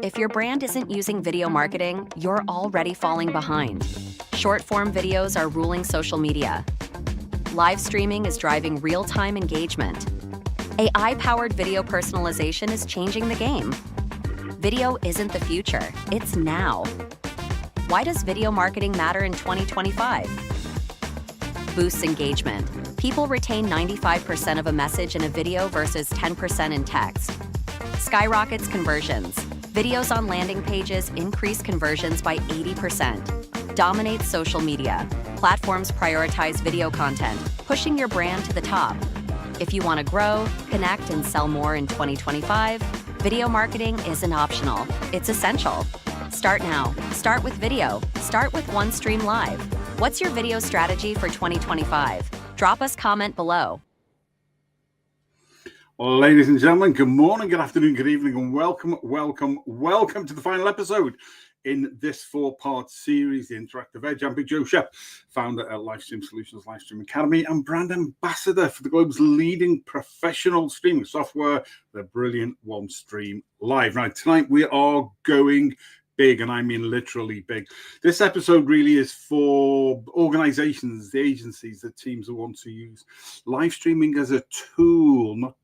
If your brand isn't using video marketing, you're already falling behind. Short-form videos are ruling social media. Live streaming is driving real-time engagement. AI-powered video personalization is changing the game. Video isn't the future, it's now. Why does video marketing matter in 2025? Boosts engagement. People retain 95% of a message in a video versus 10% in text. Skyrockets conversions. Videos on landing pages increase conversions by 80%. Dominates social media. Platforms prioritize video content, pushing your brand to the top. If you want to grow, connect, and sell more in 2025, video marketing isn't optional. It's essential. Start now. Start with video. Start with Onestream Live. What's your video strategy for 2025? Drop us a comment below. Well, ladies and gentlemen, good morning, good afternoon, good evening, and welcome to the final episode in this four-part series, The Interactive Edge. I'm Big Joe Shep, founder at Livestream Solutions, Livestream Academy, and brand ambassador for the globe's leading professional streaming software, the brilliant Onestream Live. Now, tonight we are going big, and I mean literally big. This episode really is for organizations, the agencies, the teams who want to use live streaming as a tool, not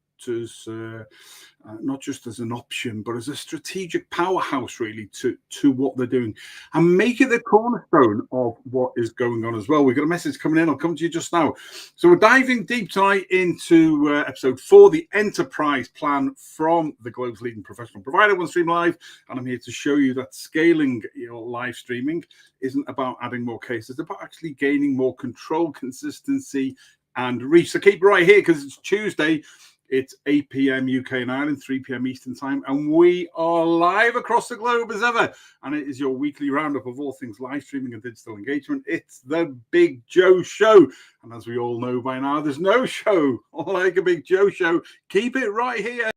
just as an option, but as a strategic powerhouse, really, to what they're doing, and make it the cornerstone of what is going on as well. We've got a message coming in. I'll come to you just now. So we're diving deep tonight into episode 4, the enterprise plan from the globe's leading professional provider, Onestream Live, and I'm here to show you that scaling your live streaming isn't about adding more cases. It's about actually gaining more control, consistency, and reach. So keep right here, because it's Tuesday. It's 8 p.m. UK and Ireland, 3 p.m. Eastern time, and we are live across the globe as ever. And it is your weekly roundup of all things live streaming and digital engagement. It's the Big Joe Show. And as we all know by now, there's no show like a Big Joe Show. Keep it right here.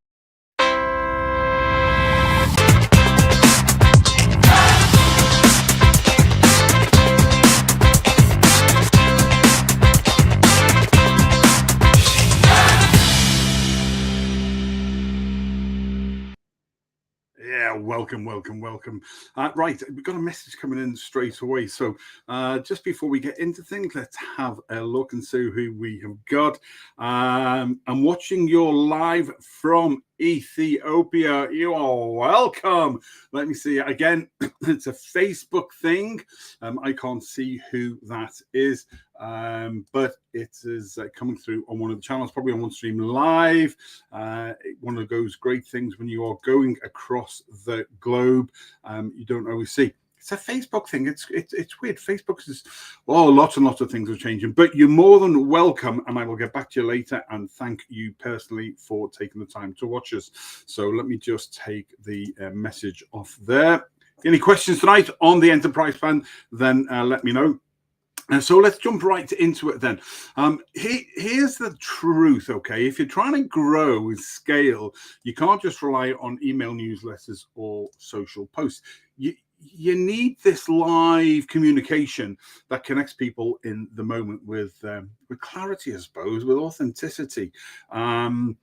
Yeah, welcome. Right, we've got a message coming in straight away. So just before we get into things, let's have a look and see who we have got. I'm watching your live from Ethiopia. You are welcome. Let me see again. It's a Facebook thing. I can't see who that is, but it is coming through on one of the channels, probably on Onestream Live. One of those great things when you are going across the globe, you don't always see. It's a Facebook thing. It's weird. Facebook is, lots and lots of things are changing, but you're more than welcome, and I will get back to you later and thank you personally for taking the time to watch us. So let me just take the message off there. Any questions tonight on the enterprise plan, then let me know. And so let's jump right into it then. Here's the truth, okay? If you're trying to grow and scale, you can't just rely on email newsletters or social posts. You need this live communication that connects people in the moment with clarity, I suppose, with authenticity. I'll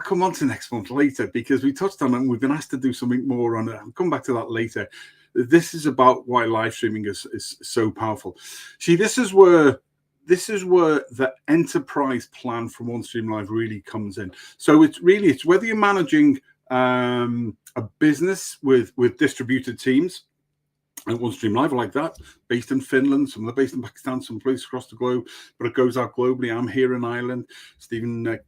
come on to next month later, because we touched on it and we've been asked to do something more on it. I'll come back to that later. This is about why live streaming is so powerful. See, this is where the enterprise plan from Onestream Live really comes in. So it's whether you're managing a business with distributed teams, and Onestream Live like that, based in Finland, some of them based in Pakistan, some places across the globe, but it goes out globally. I'm here in Ireland, Stephen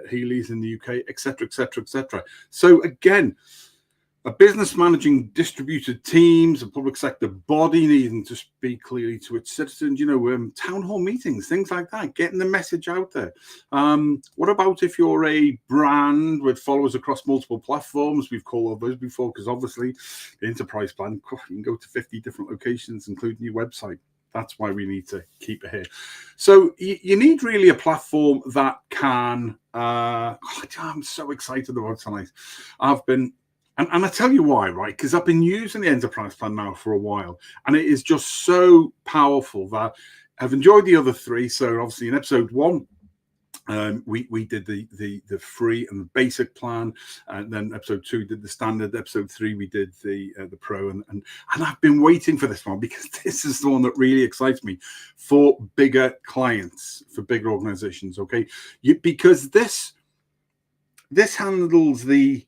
Healy's in the UK, etc., etc., etc. So again, a business managing distributed teams, a public sector body needing to speak clearly to its citizens, town hall meetings, things like that, getting the message out there. What about if you're a brand with followers across multiple platforms? We've called those before, because obviously the enterprise plan, you can go to 50 different locations, including your website. That's why we need to keep it here. So you need really a platform that can, I'm so excited about tonight. And I tell you why, right? Because I've been using the enterprise plan now for a while, and it is just so powerful that I've enjoyed the other 3. So obviously in episode 1, We did the free and the basic plan, and then episode 2 did the standard. Episode 3 we did the pro, and I've been waiting for this one because this is the one that really excites me for bigger clients, for bigger organizations. Okay, because this handles the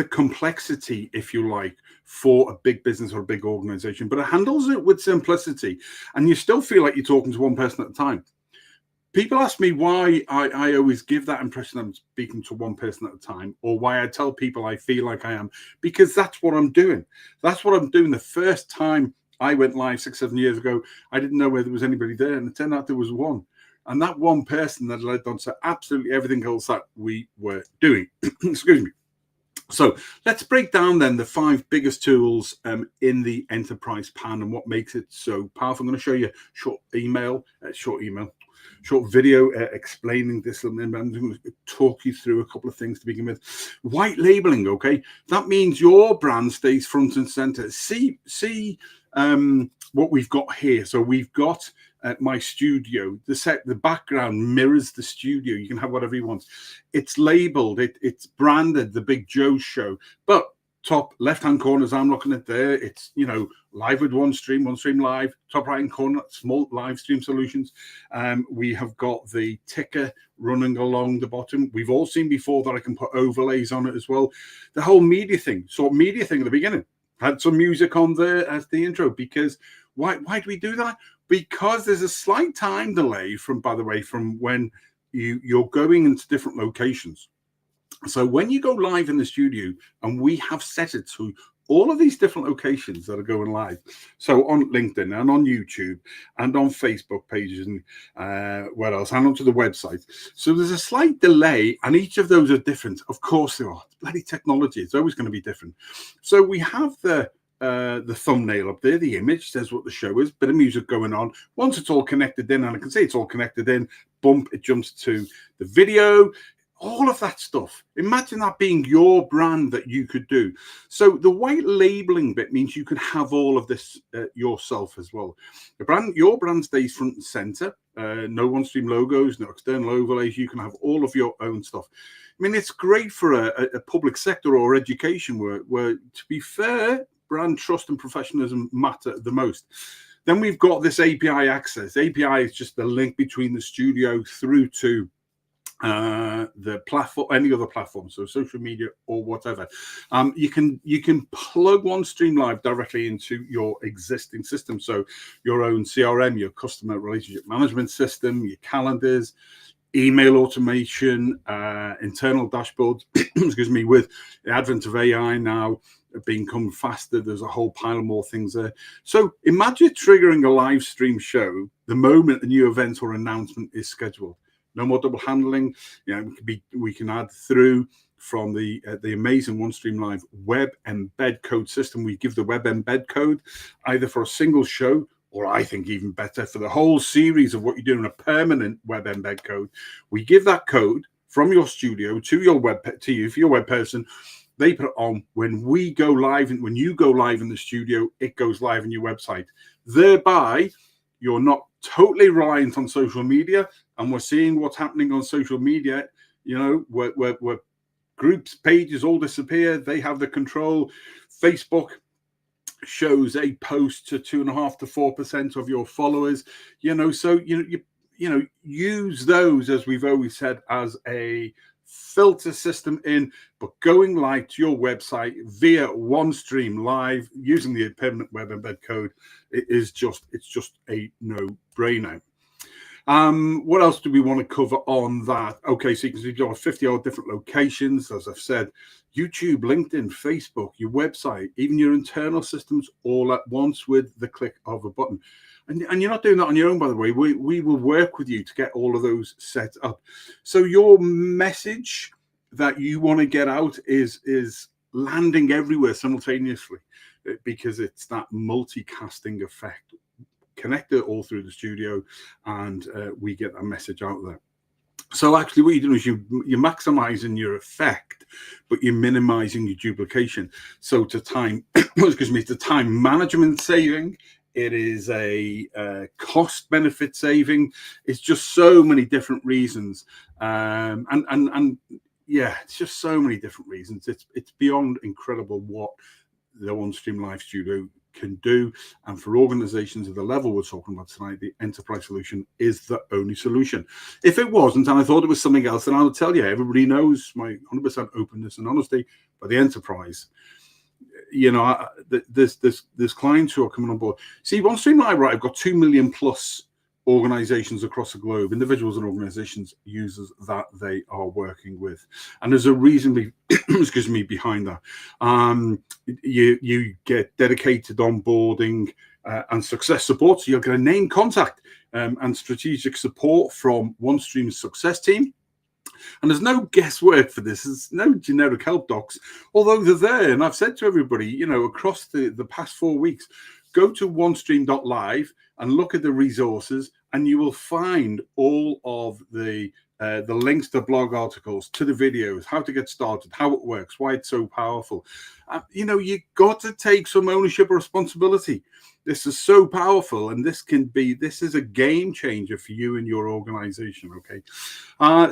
complexity, if you like, for a big business or a big organization, but it handles it with simplicity, and you still feel like you're talking to one person at a time. People ask me why I always give that impression I'm speaking to one person at a time, or why I tell people I feel like I am, because that's what I'm doing. That's what I'm doing. The first time I went live 6-7 years ago, I didn't know whether there was anybody there, and it turned out there was one. And that one person that led on to absolutely everything else that we were doing. Excuse me. So let's break down then the 5 biggest tools in the enterprise pan and what makes it so powerful. I'm going to show you a short video explaining this. I'm going to talk you through a couple of things to begin with. White labeling, okay? That means your brand stays front and center. See what we've got here. So we've got my studio. The background mirrors the studio. You can have whatever you want. It's labeled. It's branded The Big Joe Show. But top left-hand corner, as I'm looking at there, it's, live with Onestream Live. Top right-hand corner, small live stream solutions. We have got the ticker running along the bottom. We've all seen before that I can put overlays on it as well. The whole media thing. So media thing at the beginning. Had some music on there as the intro, because why do we do that? Because there's a slight time delay from when you're going into different locations. So when you go live in the studio, and we have set it to all of these different locations that are going live. So on LinkedIn and on YouTube and on Facebook pages and what else? And onto the website. So there's a slight delay, and each of those are different. Of course they are. It's bloody technology. It's always going to be different. So we have the thumbnail up there, the image says what the show is, bit of music going on. Once it's all connected in, and I can see it's all connected in, bump, it jumps to the video. All of that stuff. Imagine that being your brand that you could do. So the white labeling bit means you can have all of this yourself as well. Your brand stays front and center. No Onestream logos, no external overlays. You can have all of your own stuff. I mean, it's great for a public sector or education where, to be fair, brand trust and professionalism matter the most. Then we've got this API access. API is just the link between the studio through to the platform, any other platform, so social media or whatever. You can plug Onestream Live directly into your existing system, so your own CRM, your customer relationship management system, your calendars, email automation, internal dashboards. Excuse me. With the advent of AI now become faster, there's a whole pile of more things there. So imagine triggering a live stream show the moment a new event or announcement is scheduled. No more double handling. We can add through from the amazing Onestream Live web embed code system. We give the web embed code either for a single show, or I think even better, for the whole series of what you're doing, a permanent web embed code. We give that code from your studio to your for your web person. They put it on when we go live, and when you go live in the studio, it goes live on your website. Thereby, you're not totally reliant on social media, and we're seeing what's happening on social media. Where groups, pages all disappear. They have the control. Facebook shows a post to 2.5 to 4% of your followers. So use those, as we've always said, as a filter system in, but going live to your website via Onestream Live using the permanent web embed code, it's just a no-brainer. What else do we want to cover on that? Okay, so you can see you've got 50-odd different locations, as I've said. YouTube, LinkedIn, Facebook, your website, even your internal systems all at once with the click of a button. And you're not doing that on your own, by the way. We will work with you to get all of those set up. So your message that you want to get out is landing everywhere simultaneously, because it's that multicasting effect. Connect it all through the studio, and we get that message out there. So actually what you're doing is you're maximizing your effect, but you're minimizing your duplication. So to time, excuse me, to time management saving, It is a cost benefit saving. It's just so many different reasons. And yeah, it's just so many different reasons. It's beyond incredible what the Onestream Live Studio can do. And for organizations of the level we're talking about tonight, the enterprise solution is the only solution. If it wasn't, and I thought it was something else, then I would tell you, everybody knows my 100% openness and honesty. But the enterprise, you know, there's clients who are coming on board. See, Onestream Live, right, I've got 2 million plus organizations across the globe, individuals and organizations, users that they are working with, and there's a reason excuse me, behind that. You get dedicated onboarding and success support, so you'll get a name contact and strategic support from OneStream's success team. And there's no guesswork for this. There's no generic help docs, although they're there. And I've said to everybody, you know, across the past 4 weeks, go to onestream.live and look at the resources, and you will find all of the links to blog articles, to the videos, how to get started, how it works, why it's so powerful. You know, you got to take some ownership or responsibility. This is so powerful, and this is a game changer for you and your organization. Okay,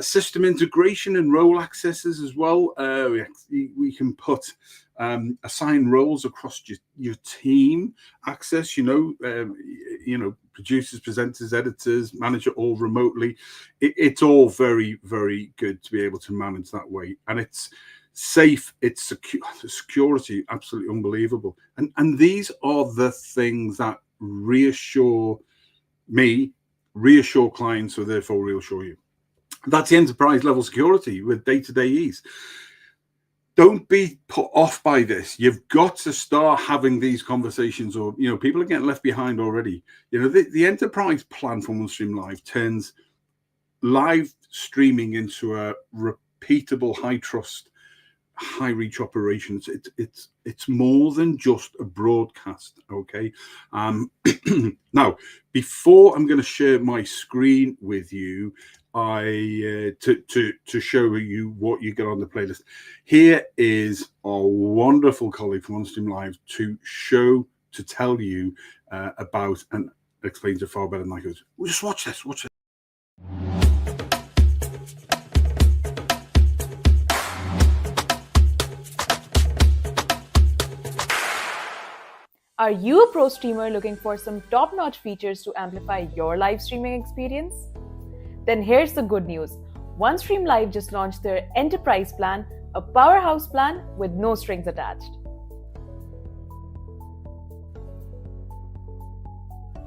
system integration and role accesses as well. We can put assign roles across your team access. You know, producers, presenters, editors, manage it all remotely. It's all very, very good to be able to manage that way, and it's safe, it's secure. The security, absolutely unbelievable. And these are the things that reassure me, reassure clients, so therefore reassure you. That's the enterprise level security with day-to-day ease. Don't be put off by this. You've got to start having these conversations, or, you know, people are getting left behind already. You know, the enterprise plan from OneStream Live turns live streaming into a repeatable, high trust, high reach operations. It's more than just a broadcast. Okay. Now, before I'm going to share my screen with you, to show you what you get on the playlist, here is our wonderful colleague from OnStream Live to tell you about, and explains it far better than I could. Well, just watch this. Are you a pro streamer looking for some top-notch features to amplify your live streaming experience? Then here's the good news. OneStream Live just launched their Enterprise plan, a powerhouse plan with no strings attached.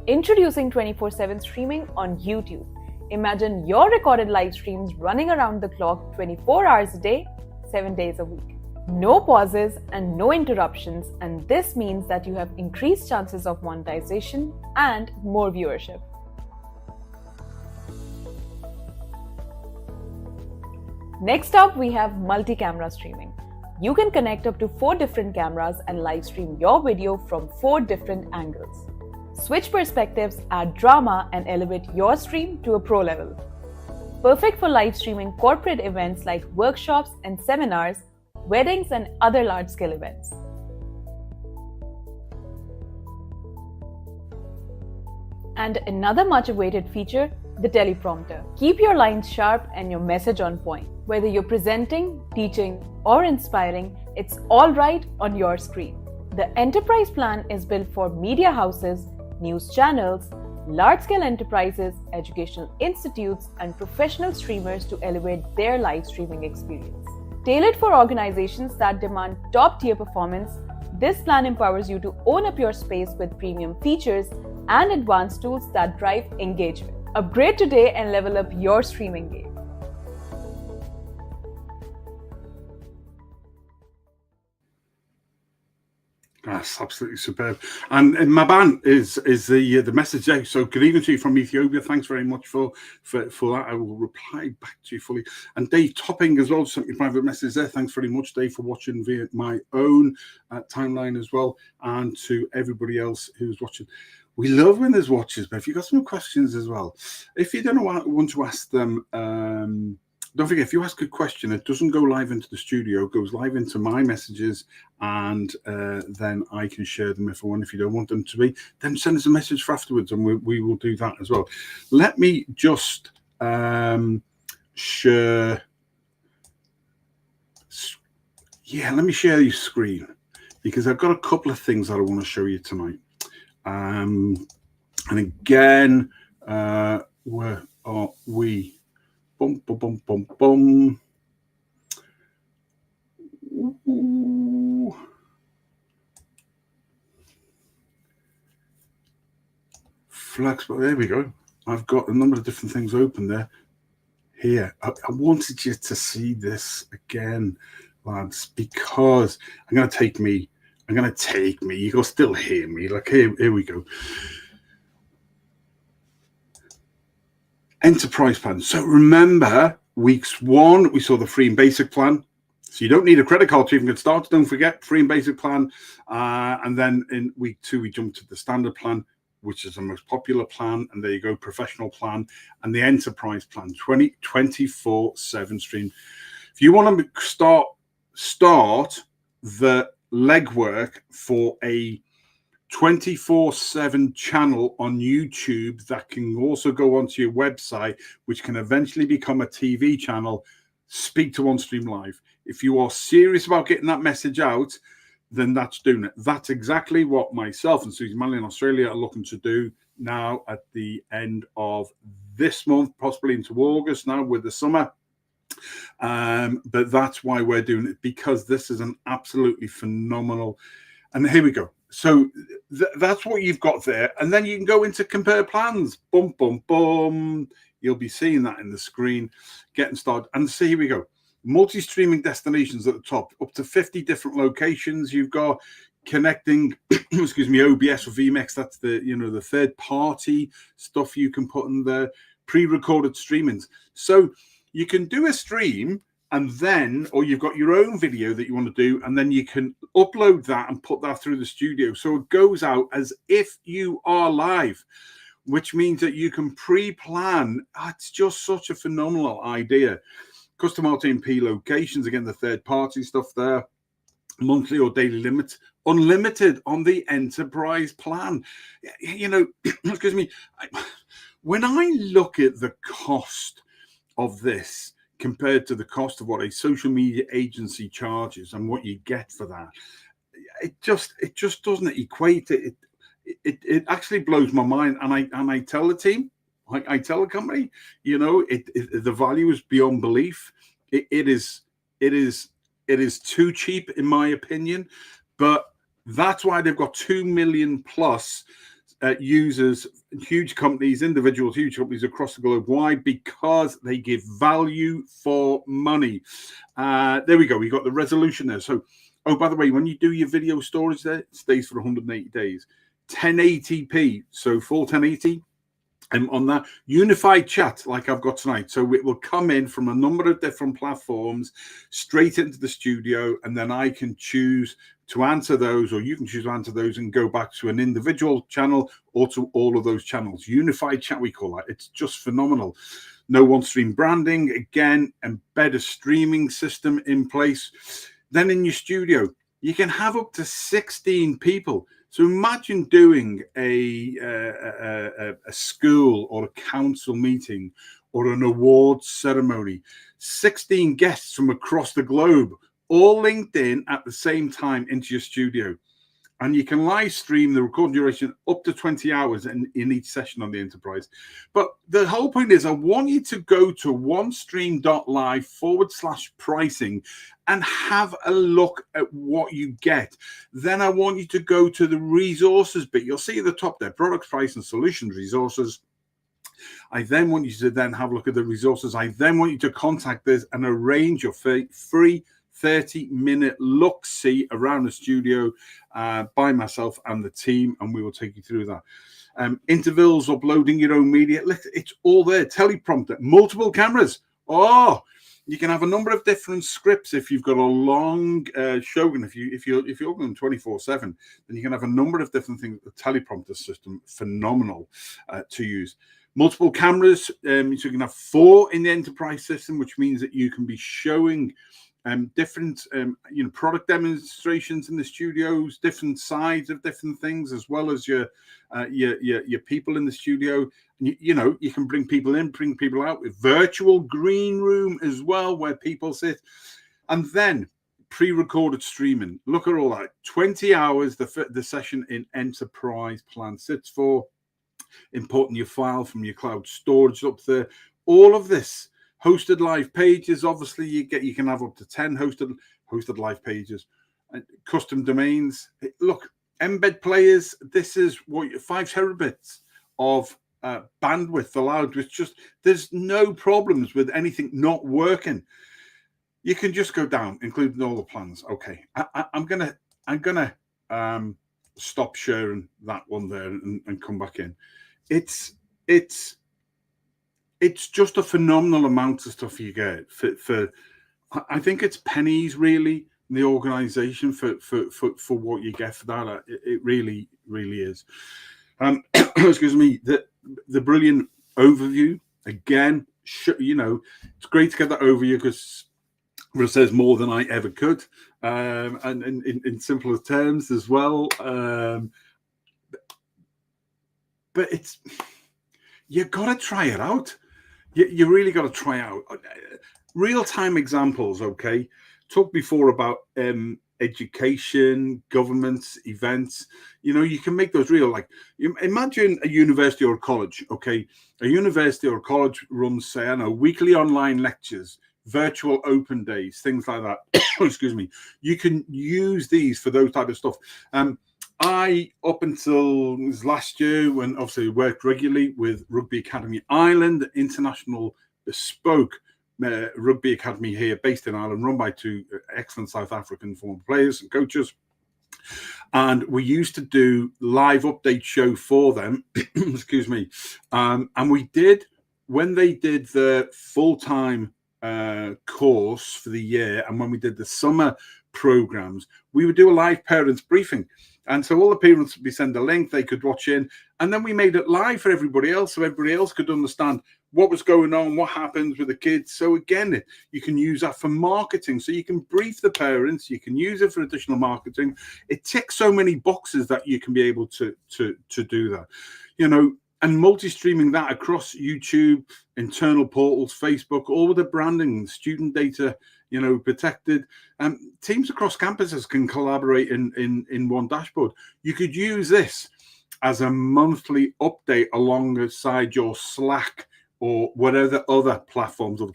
Introducing 24/7 streaming on YouTube. Imagine your recorded live streams running around the clock 24 hours a day, 7 days a week. No pauses and no interruptions, and this means that you have increased chances of monetization and more viewership. Next up, we have multi-camera streaming. You can connect up to 4 different cameras and live stream your video from 4 different angles. Switch perspectives, add drama, and elevate your stream to a pro level. Perfect for live streaming corporate events like workshops and seminars, weddings, and other large-scale events. And another much-awaited feature, the teleprompter. Keep your lines sharp and your message on point. Whether you're presenting, teaching, or inspiring, it's all right on your screen. The Enterprise plan is built for media houses, news channels, large-scale enterprises, educational institutes, and professional streamers to elevate their live streaming experience. Tailored for organizations that demand top-tier performance, this plan empowers you to own up your space with premium features and advanced tools that drive engagement. Upgrade today and level up your streaming game. That's absolutely superb. And Maban is the message there. So good evening to you from Ethiopia. Thanks very much for that. I will reply back to you fully. And Dave Topping as well sent me a private message there. Thanks very much, Dave, for watching via my own timeline as well. And to everybody else who's watching. We love when there's watchers, but if you've got some questions as well, if you don't want to ask them don't forget, if you ask a question, it doesn't go live into the studio, it goes live into my messages, and then I can share them if I want. If you don't want them to be, then send us a message for afterwards, and we will do that as well. Let me just share. Yeah, let me share your screen, because I've got a couple of things that I want to show you tonight. And again, where are we? Boom, boom, boom, boom, boom. Ooh. Flexible. There we go. I've got a number of different things open there. Here, I wanted you to see this again, lads, because I'm going to take me. You can still hear me. Like, here we go. Enterprise plan. So remember, weeks 1, we saw the free and basic plan. So you don't need a credit card to even get started. Don't forget, free and basic plan. And then in week 2, we jumped to the standard plan, which is the most popular plan. And there you go, professional plan. And the enterprise plan, 24/7 stream. If you want to start the legwork for a 24/7 channel on YouTube that can also go onto your website, which can eventually become a TV channel, speak to Onestream Live. If you are serious about getting that message out, then that's doing it. That's exactly what myself and Susie Manley in Australia are looking to do now at the end of this month, possibly into August now with the summer. But that's why we're doing it, because this is an absolutely phenomenal. And here we go. So that's what you've got there. And then you can go into compare plans. Boom, boom, boom. You'll be seeing that in the screen, getting started. And see, here we go. Multi-streaming destinations at the top, up to 50 different locations. You've got connecting, excuse me, OBS or vMix. That's the, the third party stuff you can put in there. Pre-recorded streamings. So you can do a stream, and then, or you've got your own video that you want to do, and then you can upload that and put that through the studio. So it goes out as if you are live, which means that you can pre-plan. It's just such a phenomenal idea. Custom RTMP locations, again, the third-party stuff there. Monthly or daily limits, unlimited on the enterprise plan. Excuse me. When I look at the cost of this compared to the cost of what a social media agency charges and what you get for that, it just doesn't equate. It actually blows my mind. And I tell the team, I tell the company, the value is beyond belief. It is too cheap, in my opinion. But that's why they've got 2 million plus users, huge companies, individuals, huge companies across the globe. Why? Because they give value for money. There we go. We got the resolution there. So, by the way, when you do your video storage there, it stays for 180 days. 1080p, so full 1080. And on that unified chat, like I've got tonight. So it will come in from a number of different platforms straight into the studio, and then I can choose to answer those, or you can choose to answer those and go back to an individual channel or to all of those channels. Unified chat, we call that. It's just phenomenal. No Onestream branding. Again, embed a streaming system in place. Then in your studio, you can have up to 16 people. So imagine doing a school or a council meeting or an awards ceremony, 16 guests from across the globe, all linked in at the same time into your studio. And you can live stream the recording duration up to 20 hours in each session on the enterprise. But the whole point is I want you to go to onestream.live/pricing and have a look at what you get. Then I want you to go to the resources bit. You'll see at the top there, products, price, and solutions resources. I then want you to then have a look at the resources. I then want you to contact us and arrange your free 30-minute look-see around the studio by myself and the team, and we will take you through that. Intervals, uploading your own media, it's all there. Teleprompter, multiple cameras. You can have a number of different scripts if you've got a long show, and if you're going 24/7, then you can have a number of different things. The teleprompter system, phenomenal to use. multiple cameras, so you can have 4 in the enterprise system, which means that you can be showing different product demonstrations in the studios, different sides of different things, as well as your people in the studio. You can bring people in, bring people out, with virtual green room as well, where people sit. And then pre-recorded streaming. Look at all that. 20 hours the session in enterprise plan sits for. Importing your file from your cloud storage up there. All of this. Hosted live pages. Obviously, you can have up to 10 hosted live pages. Custom domains. Look, embed players. This is what 5 terabits of bandwidth allowed. Which just, there's no problems with anything not working. You can just go down, including all the plans. Okay, I'm gonna stop sharing that one there and come back in. It's just a phenomenal amount of stuff you get for I think it's pennies really in the organization for what you get for that. It really is. Excuse me. The brilliant overview again. It's great to get that overview because it says more than I ever could, and in simpler terms as well. But you got to try it out. You really got to try out real-time examples. Okay, talked before about education, governments, events. You can make those real. Like, imagine a university or a college. Okay, a university or a college runs, say, I know, weekly online lectures, virtual open days, things like that. Excuse me. You can use these for those type of stuff. I, up until last year, when obviously worked regularly with Rugby Academy Ireland, international bespoke rugby academy here based in Ireland, run by 2 excellent South African former players and coaches. And we used to do live update show for them. Excuse me. And we did, when they did the full-time course for the year, and when we did the summer programs, we would do a live parents briefing. And so all the parents would be sent a link, they could watch in, and then we made it live for everybody else, so everybody else could understand what was going on, what happens with the kids. So again, you can use that for marketing. So you can brief the parents, you can use it for additional marketing. It ticks so many boxes that you can be able to do that. And multi-streaming that across YouTube, internal portals, Facebook, all with the branding, student data, protected. Teams across campuses can collaborate in one dashboard. You could use this as a monthly update alongside your Slack or whatever other platforms are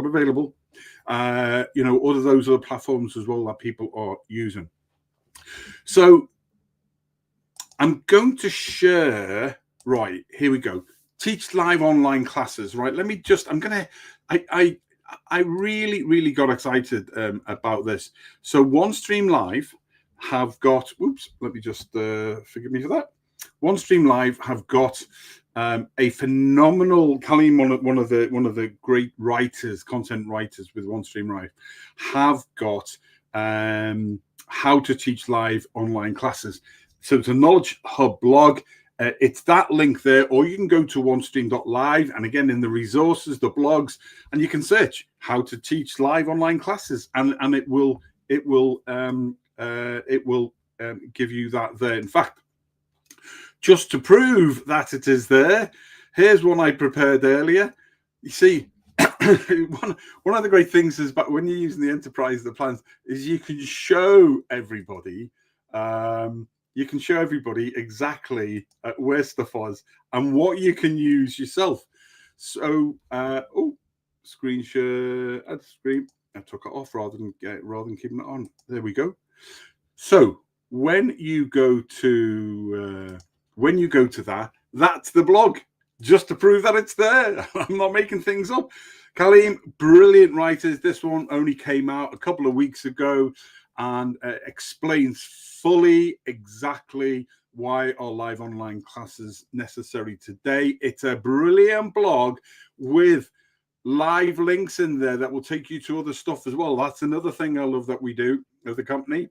available. All of those other platforms as well that people are using. So I'm going to share. Right, here we go. Teach live online classes. Right, let me just. I really got excited about this. So Onestream Live have got. Oops, let me just forgive me for that. Onestream Live have got a phenomenal. Colleen, one of the great writers, content writers with Onestream Live, have got how to teach live online classes. So it's a Knowledge Hub blog. It's that link there, or you can go to onestream.live, and again in the resources, the blogs, and you can search how to teach live online classes, and it will give you that there. In fact, just to prove that it is there, here's one I prepared earlier. You see, one of the great things is, but when you're using the enterprise, the plans is you can show everybody. You can show everybody exactly where stuff was and what you can use yourself. So, screen share, add screen. I took it off rather than keeping it on. There we go. So when you go to that, that's the blog. Just to prove that it's there. I'm not making things up. Colleen, brilliant writers. This one only came out a couple of weeks ago and explains fully exactly why are live online classes necessary today. It's a brilliant blog with live links in there that will take you to other stuff as well. That's another thing I love that we do as a company.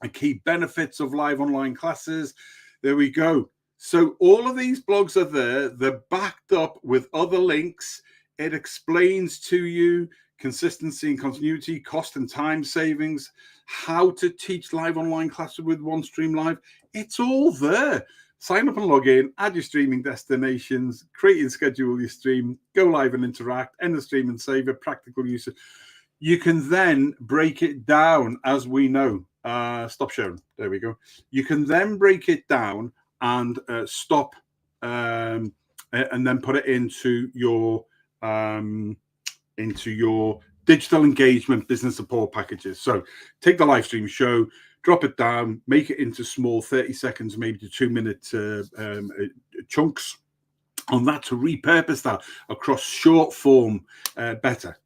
And key benefits of live online classes. There we go. So all of these blogs are there. They're backed up with other links. It explains to you consistency and continuity, cost and time savings, how to teach live online classes with Onestream Live. It's all there. Sign up and log in, add your streaming destinations, create and schedule your stream, go live and interact, end the stream and save it, practical use. You can then break it down, as we know. Stop sharing. There we go. You can then break it down and stop and then put it into your digital engagement business support packages. So take the live stream show, drop it down, make it into small 30 seconds, maybe to 2-minute chunks on that, to repurpose that across short form better.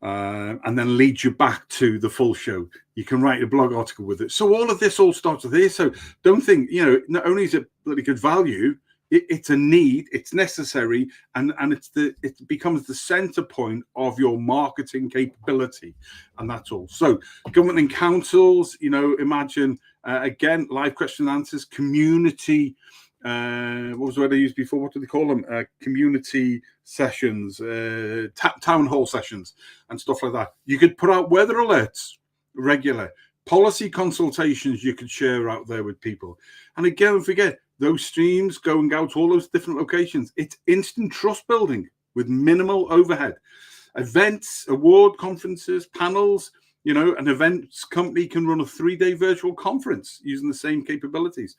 And then lead you back to the full show. You can write a blog article with it. So all of this all starts with here. So don't think, not only is it really good value, it's a need, it's necessary, and it becomes the center point of your marketing capability, and that's all. So government and councils, imagine again, live question and answers, community. What was the word I used before? What do they call them? Community sessions, town hall sessions, and stuff like that. You could put out weather alerts regular, policy consultations you could share out there with people. And again, don't forget, those streams going out to all those different locations. It's instant trust building with minimal overhead. Events, award conferences, panels. An events company can run a 3-day virtual conference using the same capabilities.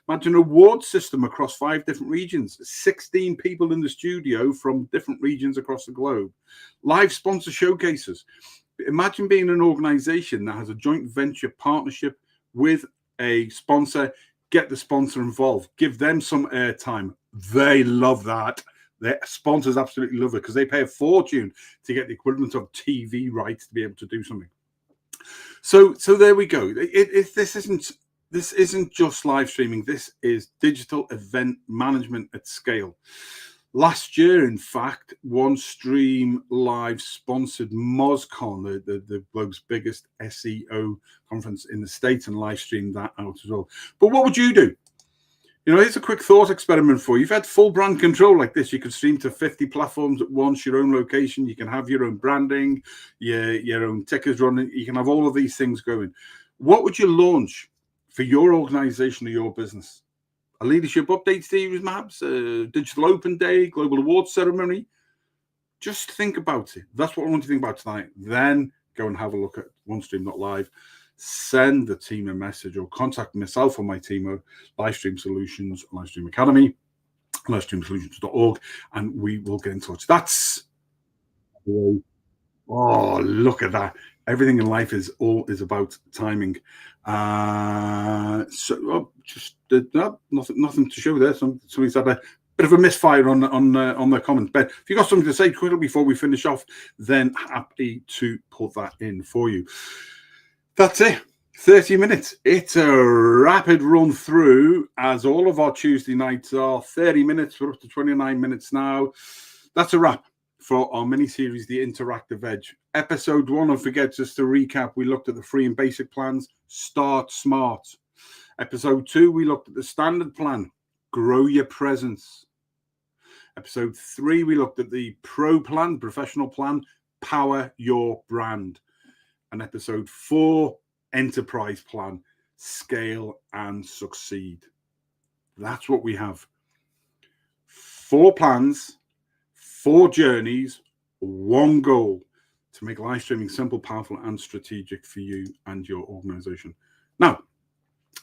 Imagine an award system across 5 different regions, 16 people in the studio from different regions across the globe. Live sponsor showcases. Imagine being an organization that has a joint venture partnership with a sponsor. Get the sponsor involved. Give them some airtime. They love that. Their sponsors absolutely love it because they pay a fortune to get the equivalent of TV rights to be able to do something. So there we go. This isn't just live streaming. This is digital event management at scale. Last year, in fact, Onestream Live sponsored MozCon, the globe's biggest SEO conference in the States, and live streamed that out as well. But what would you do? Here's a quick thought experiment for you. If you had full brand control like this, you could stream to 50 platforms at once, your own location. You can have your own branding, your own tickers running. You can have all of these things going. What would you launch for your organization or your business? A leadership update series, perhaps, a digital open day, global awards ceremony. Just think about it. That's what I want you to think about tonight. Then go and have a look at Onestream.live. Send the team a message or contact myself or my team at Livestream Solutions, Livestream Academy, livestreamsolutions.org, and we will get in touch. That's, oh, look at that. Everything in life is about timing. Nothing to show there. Somebody's had a bit of a misfire on their comment. But if you've got something to say quickly before we finish off, then happy to put that in for you. That's it. 30 minutes. It's a rapid run through, as all of our Tuesday nights are. 30 minutes. We're up to 29 minutes now. That's a wrap for our mini-series, The Interactive Edge. Episode 1, don't forget, just to recap, we looked at the free and basic plans. Start smart. Episode 2, we looked at the standard plan. Grow your presence. Episode 3, we looked at the pro plan, professional plan. Power your brand. And episode 4, enterprise plan, scale and succeed. That's what we have. 4 plans, 4 journeys, 1 goal to make live streaming simple, powerful, and strategic for you and your organization. Now,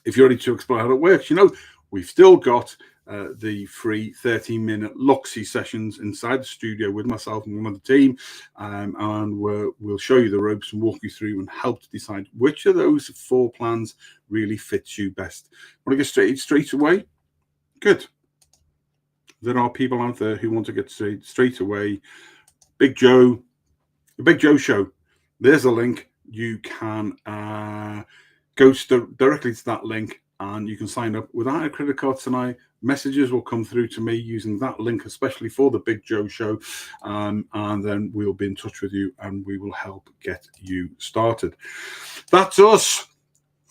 if you're ready to explore how it works, we've still got the free 30-minute Luxy sessions inside the studio with myself and one of the team, and we'll show you the ropes and walk you through and help to decide which of those 4 plans really fits you best. Want to get straight away? Good. There are people out there who want to get straight away. Big Joe, the Big Joe Show. There's a link. You can go directly to that link, and you can sign up without a credit card tonight. Messages will come through to me using that link, especially for the Big Joe Show, and then we'll be in touch with you and we will help get you started. That's us.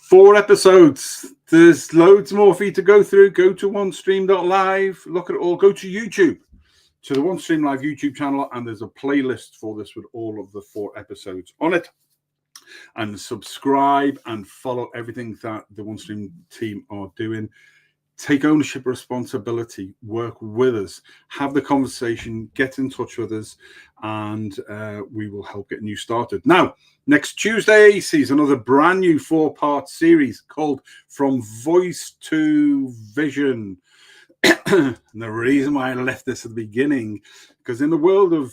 4 episodes. There's loads more for you to go through. Go to onestream.live. Look at it all. Go to YouTube, to the Onestream Live YouTube channel, and there's a playlist for this with all of the 4 episodes on it. And subscribe and follow everything that the Onestream team are doing. Take ownership, responsibility, work with us, have the conversation, get in touch with us, and we will help get you started. Now, next Tuesday sees another brand new 4-part series called From Voice to Vision. And the reason why I left this at the beginning, because in the world of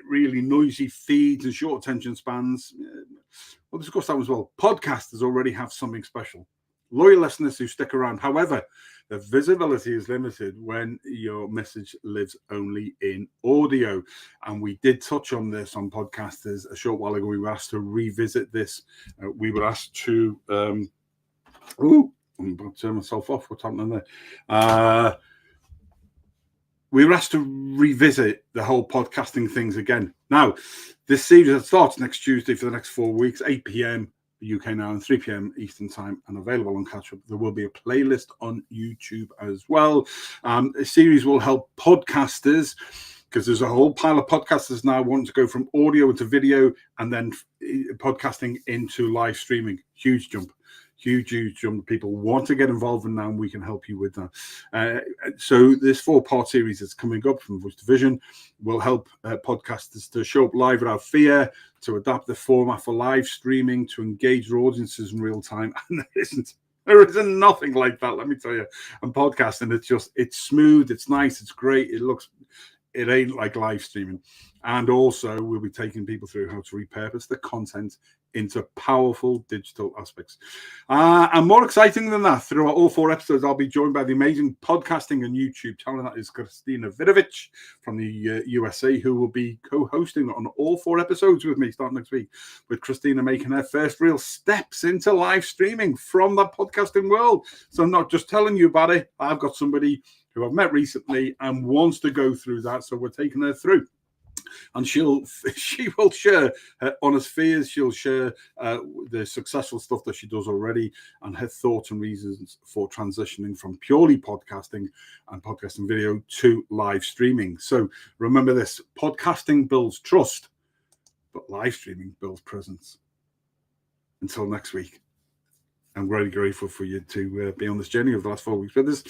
really noisy feeds and short attention spans, we'll discuss that as well. Podcasters already have something special. Loyal listeners who stick around. However, the visibility is limited when your message lives only in audio. And we did touch on this on podcasters a short while ago. We were asked to revisit this. We were asked to... I'm about to turn myself off. What's happening there? We were asked to revisit the whole podcasting things again. Now, this series starts next Tuesday for the next 4 weeks, 8 p.m. UK now and 3 p.m. Eastern time, and available on Catch Up. There will be a playlist on YouTube as well. The series will help podcasters, because there's a whole pile of podcasters now wanting to go from audio to video and then podcasting into live streaming. Huge jump. Huge jump. People want to get involved in now, and we can help you with that. So this 4-part series that's coming up from Voice to Vision will help podcasters to show up live without fear, to adapt the format for live streaming, to engage their audiences in real time. And there isn't nothing like that, let me tell you. And podcasting, it's smooth, it's nice, it's great. It ain't like live streaming. And also, we'll be taking people through how to repurpose the content into powerful digital aspects. And more exciting than that, throughout all 4 episodes, I'll be joined by the amazing podcasting and YouTube channel. That is Christina Vidovich from the USA, who will be co-hosting on all 4 episodes with me starting next week, with Christina making her first real steps into live streaming from the podcasting world. So I'm not just telling you about it. I've got somebody who I've met recently and wants to go through that. So we're taking her through. And she will share her honest fears. She'll share the successful stuff that she does already, and her thoughts and reasons for transitioning from purely podcasting and podcasting video to live streaming. So remember this: podcasting builds trust, but live streaming builds presence. Until next week, I'm very grateful for you to be on this journey over the last 4 weeks with us.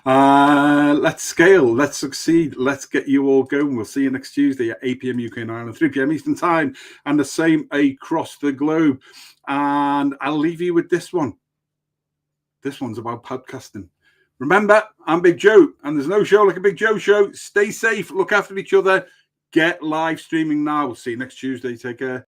Let's scale. Let's succeed. Let's get you all going. We'll see you next Tuesday at 8 p.m. UK and Ireland, 3 p.m. Eastern time, and the same across the globe. And I'll leave you with this one. This one's about podcasting. Remember, I'm Big Joe, and there's no show like a Big Joe show. Stay safe. Look after each other. Get live streaming now. We'll see you next Tuesday. Take care.